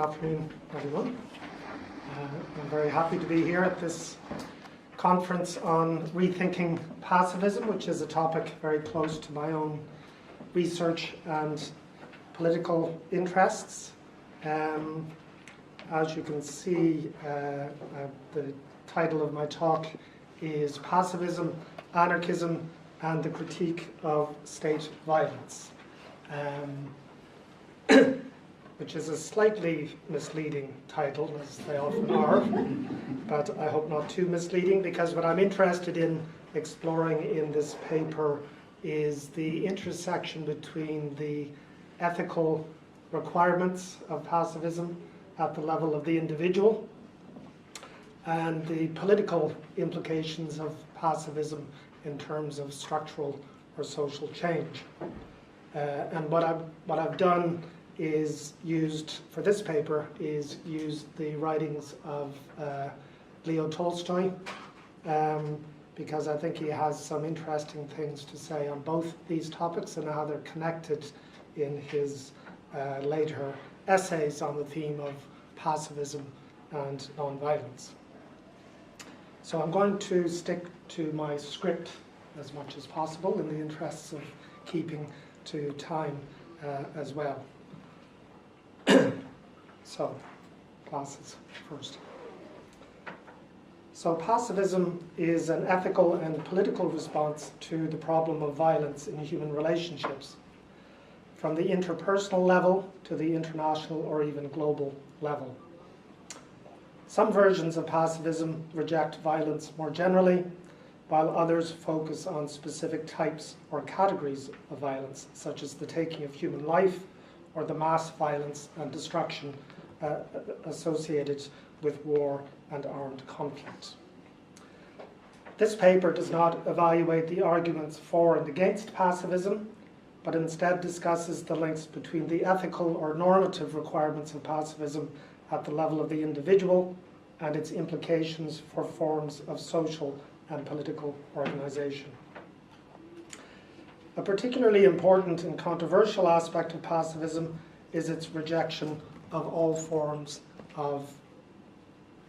afternoon, everyone. I'm very happy to be here at this conference on rethinking pacifism, which is a topic very close to my own research and political interests. As you can see, the title of my talk is Pacifism, Anarchism, and the Critique of State Violence, which is a slightly misleading title, as they often are, but I hope not too misleading, because what I'm interested in exploring in this paper is the intersection between the ethical requirements of pacifism at the level of the individual and the political implications of pacifism in terms of structural or social change. And what I've done is used the writings of Leo Tolstoy, because I think he has some interesting things to say on both these topics and how they're connected in his later essays on the theme of pacifism and nonviolence. So I'm going to stick to my script as much as possible in the interests of keeping to time as well. So, classes first. So pacifism is an ethical and political response to the problem of violence in human relationships, from the interpersonal level to the international or even global level. Some versions of pacifism reject violence more generally, while others focus on specific types or categories of violence, such as the taking of human life or the mass violence and destruction associated with war and armed conflict. This paper does not evaluate the arguments for and against pacifism, but instead discusses the links between the ethical or normative requirements of pacifism at the level of the individual and its implications for forms of social and political organization. A particularly important and controversial aspect of pacifism is its rejection of all forms of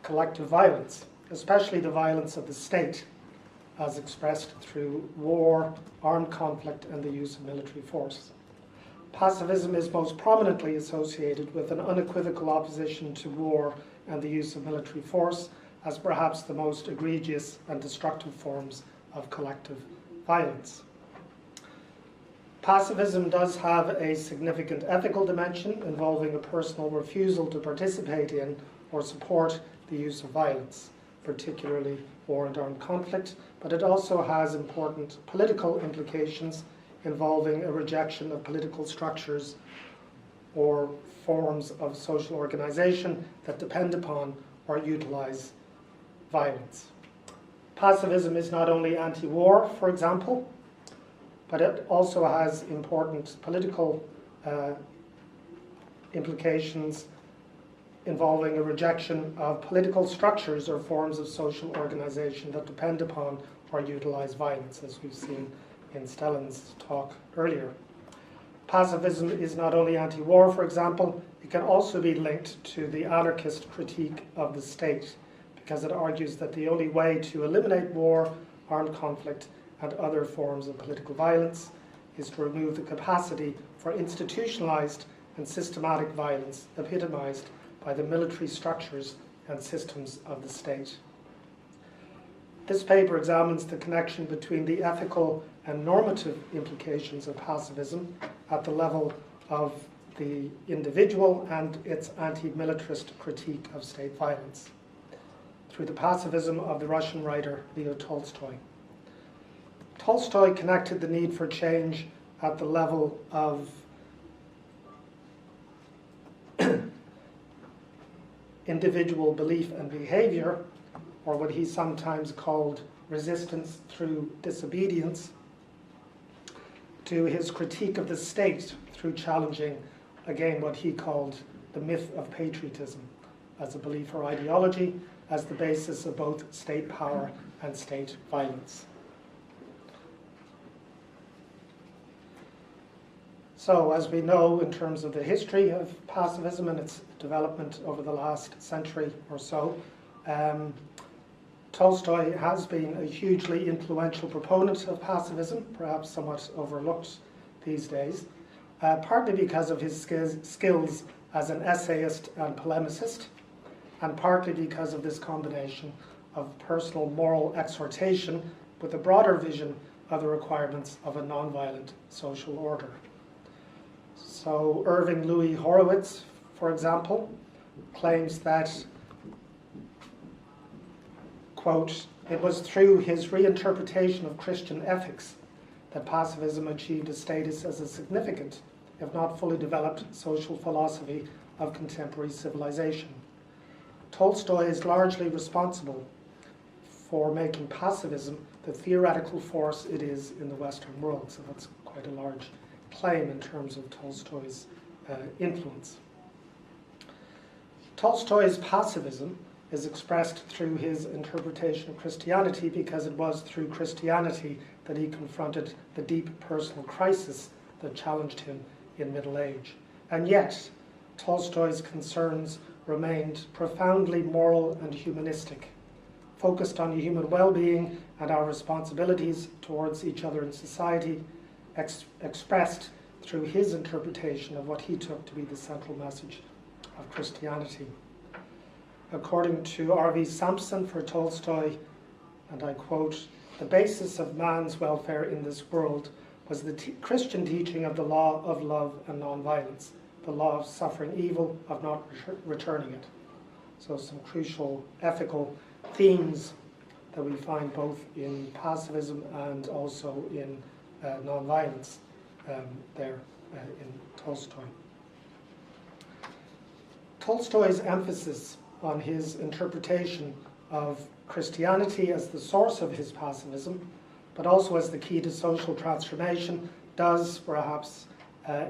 collective violence, especially the violence of the state, as expressed through war, armed conflict, and the use of military force. Pacifism is most prominently associated with an unequivocal opposition to war and the use of military force as perhaps the most egregious and destructive forms of collective violence. Pacifism does have a significant ethical dimension involving a personal refusal to participate in or support the use of violence, particularly war and armed conflict, but it also has important political implications involving a rejection of political structures or forms of social organization that depend upon or utilize violence. Pacifism is not only anti-war, for example, but it also has important political implications involving a rejection of political structures or forms of social organization that depend upon or utilize violence, as we've seen in Stellan's talk earlier. Pacifism is not only anti-war, for example, it can also be linked to the anarchist critique of the state, because it argues that the only way to eliminate war, armed conflict, and other forms of political violence is to remove the capacity for institutionalized and systematic violence epitomized by the military structures and systems of the state. This paper examines the connection between the ethical and normative implications of pacifism at the level of the individual and its anti-militarist critique of state violence through the pacifism of the Russian writer Leo Tolstoy. Tolstoy connected the need for change at the level of individual belief and behavior, or what he sometimes called resistance through disobedience, to his critique of the state through challenging, again, what he called the myth of patriotism as a belief or ideology as the basis of both state power and state violence. So, as we know, in terms of the history of pacifism and its development over the last century or so, Tolstoy has been a hugely influential proponent of pacifism, perhaps somewhat overlooked these days, partly because of his skills as an essayist and polemicist, and partly because of this combination of personal moral exhortation with a broader vision of the requirements of a nonviolent social order. So Irving Louis Horowitz, for example, claims that, quote, "It was through his reinterpretation of Christian ethics that pacifism achieved a status as a significant, if not fully developed, social philosophy of contemporary civilization. Tolstoy is largely responsible for making pacifism the theoretical force it is in the Western world." So that's quite a large claim in terms of Tolstoy's influence. Tolstoy's pacifism is expressed through his interpretation of Christianity because it was through Christianity that he confronted the deep personal crisis that challenged him in middle age. And yet, Tolstoy's concerns remained profoundly moral and humanistic, focused on human well-being and our responsibilities towards each other in society, expressed through his interpretation of what he took to be the central message of Christianity. According to R.V. Sampson for Tolstoy, and I quote, "The basis of man's welfare in this world was the Christian teaching of the law of love and nonviolence, the law of suffering evil, of not returning it." So some crucial ethical themes that we find both in pacifism and also in nonviolence there in Tolstoy. Tolstoy's emphasis on his interpretation of Christianity as the source of his pacifism, but also as the key to social transformation, does perhaps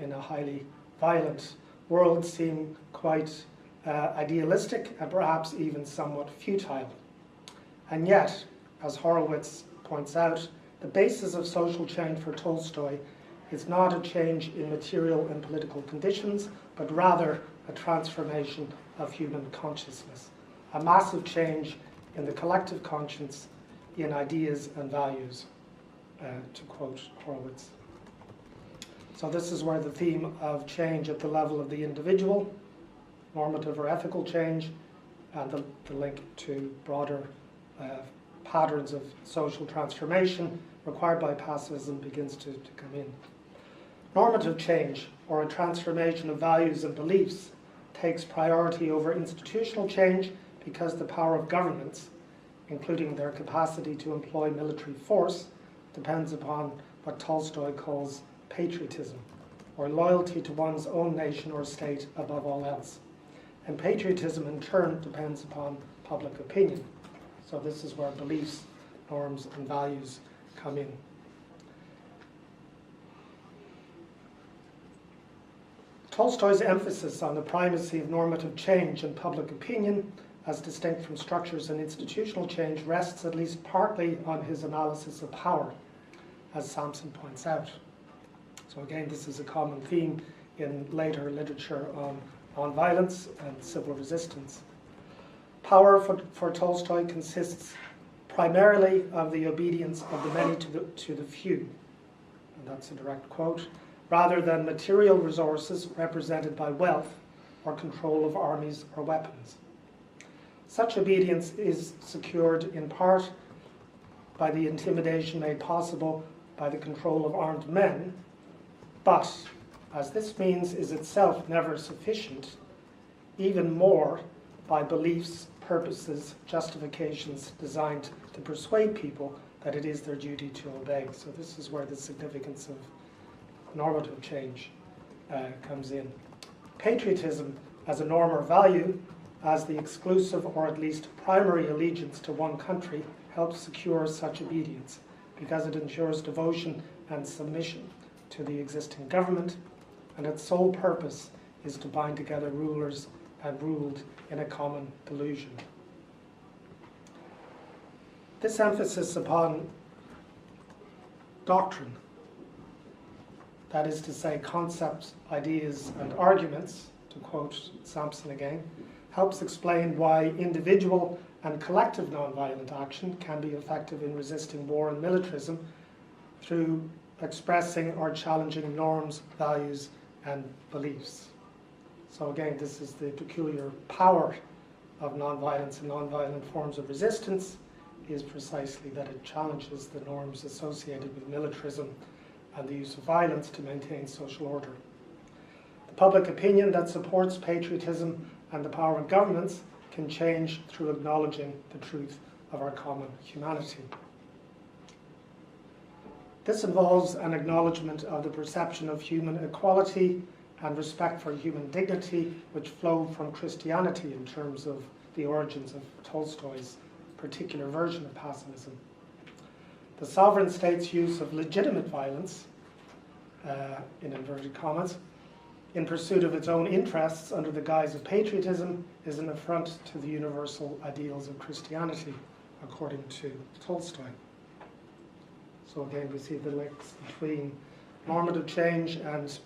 in a highly violent world seem quite idealistic and perhaps even somewhat futile. And yet, as Horowitz points out, the basis of social change for Tolstoy is not a change in material and political conditions, but rather a transformation of human consciousness, a massive change in the collective conscience, in ideas and values, to quote Horowitz. So this is where the theme of change at the level of the individual, normative or ethical change, and the link to broader patterns of social transformation required by pacifism begins to come in. Normative change, or a transformation of values and beliefs, takes priority over institutional change because the power of governments, including their capacity to employ military force, depends upon what Tolstoy calls patriotism, or loyalty to one's own nation or state above all else. And patriotism in turn depends upon public opinion. So this is where beliefs, norms, and values come in. Tolstoy's emphasis on the primacy of normative change and public opinion, as distinct from structures and institutional change, rests at least partly on his analysis of power, as Sampson points out. So again, this is a common theme in later literature on violence and civil resistance. Power for Tolstoy consists primarily of the obedience of the many to the few, and that's a direct quote, rather than material resources represented by wealth or control of armies or weapons. Such obedience is secured in part by the intimidation made possible by the control of armed men, but as this means is itself never sufficient, even more by beliefs, purposes, justifications designed to persuade people that it is their duty to obey. So this is where the significance of normative change comes in. Patriotism as a norm or value, as the exclusive or at least primary allegiance to one country, helps secure such obedience because it ensures devotion and submission to the existing government, and its sole purpose is to bind together rulers and ruled in a common delusion. This emphasis upon doctrine that is to say concepts, ideas, and arguments, to quote Sampson again, helps explain why individual and collective nonviolent action can be effective in resisting war and militarism through expressing or challenging norms, values, and beliefs. So again, this is the peculiar power of nonviolence and nonviolent forms of resistance, is precisely that it challenges the norms associated with militarism and the use of violence to maintain social order. The public opinion that supports patriotism and the power of governments can change through acknowledging the truth of our common humanity. This involves an acknowledgement of the perception of human equality and respect for human dignity, which flow from Christianity in terms of the origins of Tolstoy's particular version of pacifism. The sovereign state's use of legitimate violence, in inverted commas, in pursuit of its own interests under the guise of patriotism is an affront to the universal ideals of Christianity, according to Tolstoy. So again, we see the links between normative change and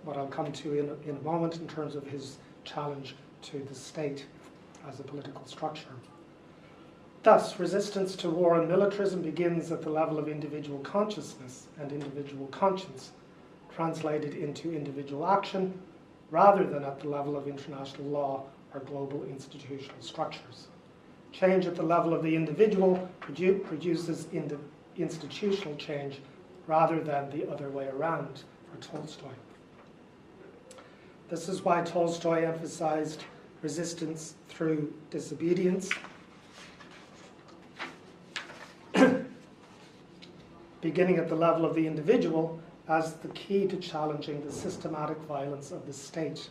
what I'll come to in a moment in terms of his challenge to the state as a political structure. Thus, resistance to war and militarism begins at the level of individual consciousness and individual conscience, translated into individual action, rather than at the level of international law or global institutional structures. Change at the level of the individual produces institutional change rather than the other way around for Tolstoy. This is why Tolstoy emphasized resistance through disobedience, beginning at the level of the individual, as the key to challenging the systematic violence of the state.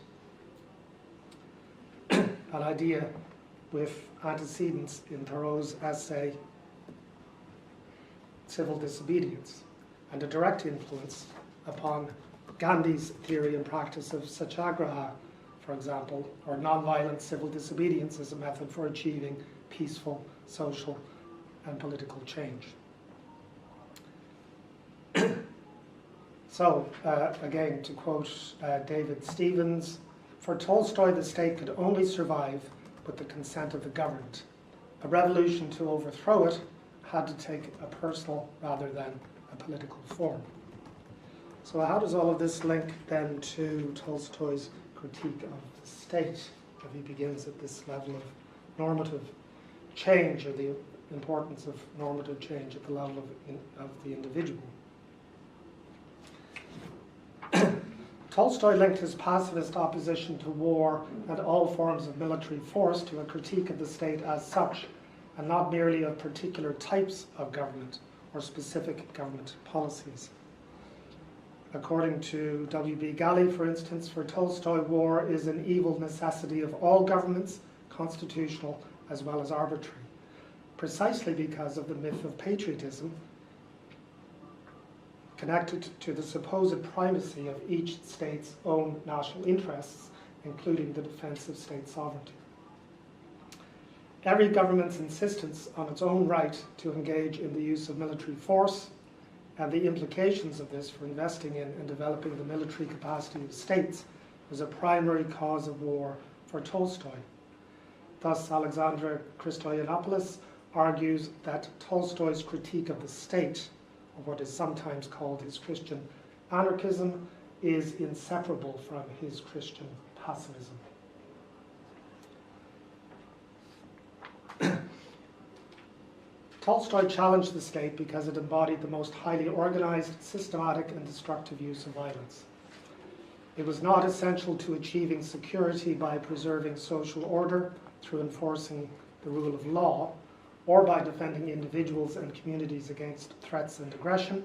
An idea with antecedents in Thoreau's essay, Civil Disobedience, and a direct influence upon Gandhi's theory and practice of satyagraha, for example, or nonviolent civil disobedience as a method for achieving peaceful social and political change. So, again, to quote David Stevens, for Tolstoy, the state could only survive with the consent of the governed. A revolution to overthrow it had to take a personal rather than a political form. So how does all of this link then to Tolstoy's critique of the state, if he begins at this level of normative change, or the importance of normative change at the level of the individual? Tolstoy linked his pacifist opposition to war and all forms of military force to a critique of the state as such, and not merely of particular types of government or specific government policies. According to W.B. Galley, for instance, for Tolstoy, war is an evil necessity of all governments, constitutional as well as arbitrary, precisely because of the myth of patriotism connected to the supposed primacy of each state's own national interests, including the defense of state sovereignty. Every government's insistence on its own right to engage in the use of military force and the implications of this for investing in and developing the military capacity of states was a primary cause of war for Tolstoy. Thus, Alexandra Christoyanopoulos argues that Tolstoy's critique of the state, or what is sometimes called his Christian anarchism, is inseparable from his Christian pacifism. Tolstoy challenged the state because it embodied the most highly organized, systematic, and destructive use of violence. It was not essential to achieving security by preserving social order through enforcing the rule of law, or by defending individuals and communities against threats and aggression,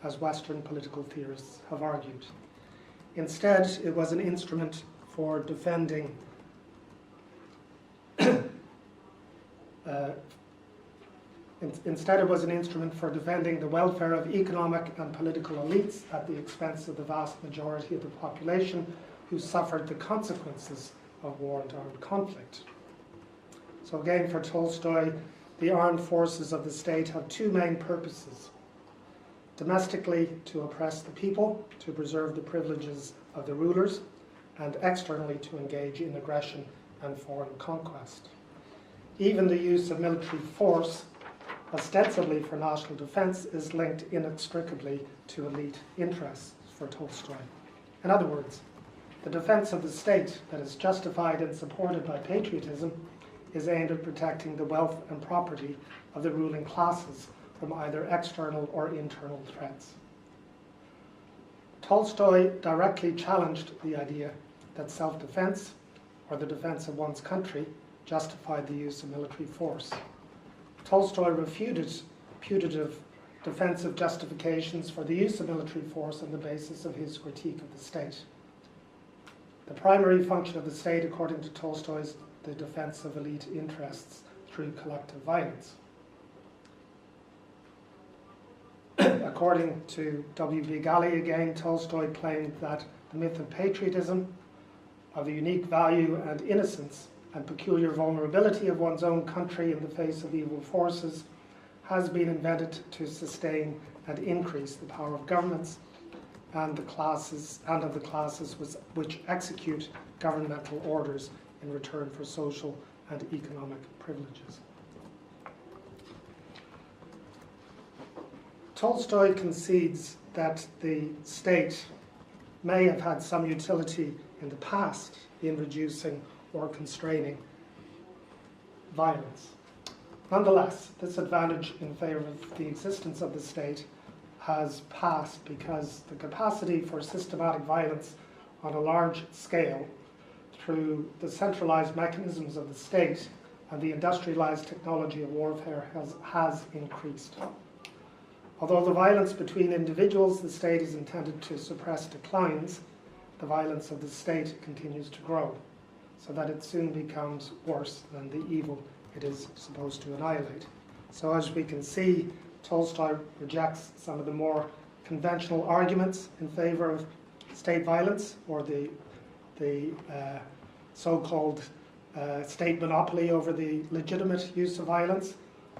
as Western political theorists have argued. Instead, it was an instrument for defending the welfare of economic and political elites at the expense of the vast majority of the population who suffered the consequences of war and armed conflict. So again, for Tolstoy, the armed forces of the state have two main purposes: domestically to oppress the people, to preserve the privileges of the rulers, and externally to engage in aggression and foreign conquest. Even the use of military force, ostensibly for national defense, is linked inextricably to elite interests for Tolstoy. In other words, the defense of the state that is justified and supported by patriotism is aimed at protecting the wealth and property of the ruling classes from either external or internal threats. Tolstoy directly challenged the idea that self-defense, or the defense of one's country, justified the use of military force. Tolstoy refuted putative defensive justifications for the use of military force on the basis of his critique of the state. The primary function of the state, according to Tolstoy, is the defense of elite interests through collective violence. According to W.B. Galli again, Tolstoy claimed that the myth of patriotism, of the unique value and innocence and peculiar vulnerability of one's own country in the face of evil forces, has been invented to sustain and increase the power of governments and the classes which execute governmental orders in return for social and economic privileges. Tolstoy concedes that the state may have had some utility in the past in reducing or constraining violence. Nonetheless, this advantage in favor of the existence of the state has passed because the capacity for systematic violence on a large scale through the centralized mechanisms of the state and the industrialized technology of warfare has increased. Although the violence between individuals the state is intended to suppress declines, the violence of the state continues to grow, so that it soon becomes worse than the evil it is supposed to annihilate. So as we can see, Tolstoy rejects some of the more conventional arguments in favor of state violence, or the so-called state monopoly over the legitimate use of violence,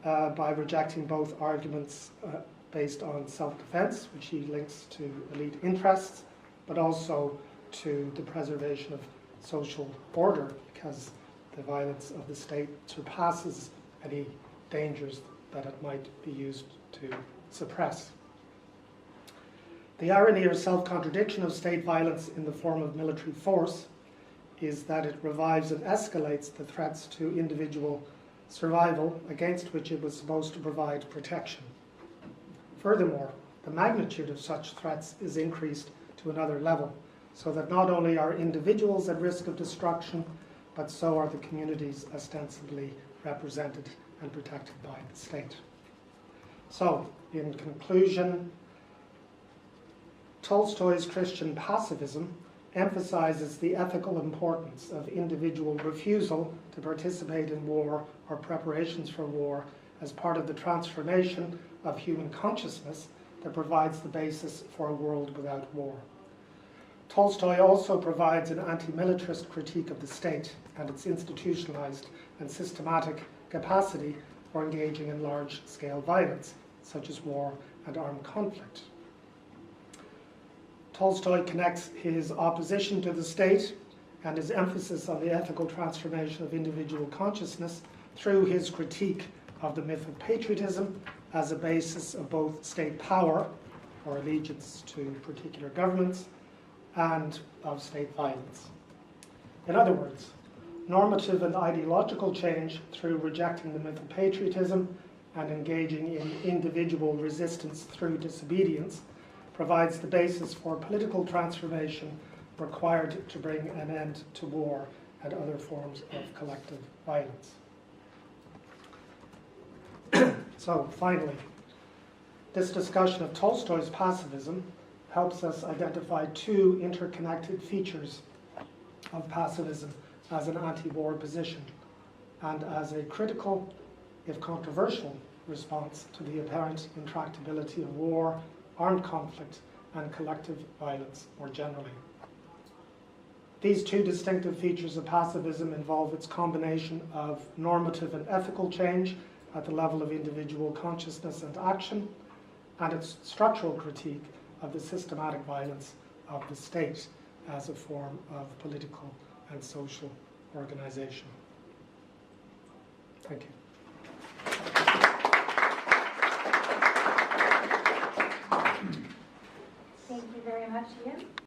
by rejecting both arguments based on self-defense, which he links to elite interests, but also to the preservation of social order, because the violence of the state surpasses any dangers that it might be used to suppress. The irony or self-contradiction of state violence in the form of military force is that it revives and escalates the threats to individual survival against which it was supposed to provide protection. Furthermore, the magnitude of such threats is increased to another level, so that not only are individuals at risk of destruction, but so are the communities ostensibly represented and protected by the state. So, in conclusion, Tolstoy's Christian pacifism emphasizes the ethical importance of individual refusal to participate in war or preparations for war as part of the transformation of human consciousness that provides the basis for a world without war. Tolstoy also provides an anti-militarist critique of the state and its institutionalized and systematic capacity for engaging in large-scale violence, such as war and armed conflict. Tolstoy connects his opposition to the state and his emphasis on the ethical transformation of individual consciousness through his critique of the myth of patriotism as a basis of both state power, or allegiance to particular governments, and of state violence. In other words, normative and ideological change through rejecting the myth of patriotism and engaging in individual resistance through disobedience provides the basis for political transformation required to bring an end to war and other forms of collective violence. So finally, this discussion of Tolstoy's pacifism helps us identify two interconnected features of pacifism as an anti-war position and as a critical, if controversial, response to the apparent intractability of war, armed conflict, and collective violence more generally. These two distinctive features of pacifism involve its combination of normative and ethical change at the level of individual consciousness and action, and its structural critique of the systematic violence of the state as a form of political and social organisation. Thank you. Thank you very much, Iain.